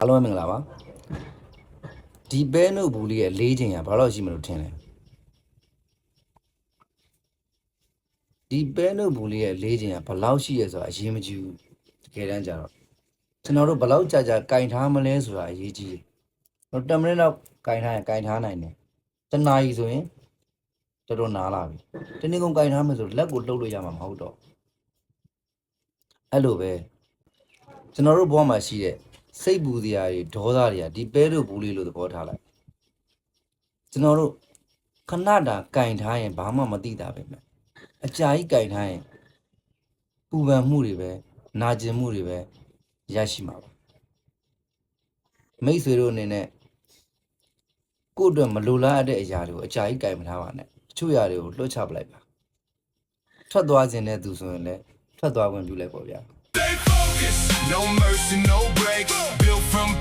အားလုံးမင်္ဂလာပါဒီပဲနုတ်ဘူးလေးရဲ့၄ချိန်ကဘာလို့ရှိမလို့ထင်လဲဒီပဲနုတ်ဘူးလေးရဲ့၄ချိန်ကဘလောက်ရှိရဲဆိုတာအရေးမကြီးဘူးတကယ်တမ်းကျတော့ကျွန်တော်တို့ဘလောက်ကြာကင်ထားမလဲဆိုတာအရေးကြီးတယ်10မိနစ်လောက်ကင်ထားရင်ကင်ထားနိုင်တယ်တနာရီဆိုရင်တော်တော်နားလာပြီတနေ့ကုန်ကင်ထားမယ်ဆိုလက်ကိုလှုပ်လို့ရမှာမဟုတ်တော့အဲ့လိုပဲကျွန်တော်တို့ဘဝမှာရှိတဲ့စိတ်ပူစရာတွေဒေါသတွေကဒီပဲတို့ဘူးလေးလို့သဘောထားလိုက်ကျွန်တော်တို့ခဏတာကင်ထားရင်ဘာမှမသိတာပဲမဲ့အကြာကြီးကင်ထားရင်ပူပန်မှုတွေပဲနာကျင်မှုတွေပဲရရှိမှာပါမိတ်ဆွေတို့အနေနဲ့ကိုယ့်အတွက်မလိုလားတဲ့အရာတွေကိုအကြာကြီးကင်မထားပါနဲ့တချို့အရာတွေကိုလွှတ်ချပလိုက်ပါထွက်သွားခြင်းတဲ့သူဆိုရင်လည်းထွက်သွားခွင့်ပြုလိုက်ပေါ့ဗျာ Stay focused, no mercy, no breaks. Built from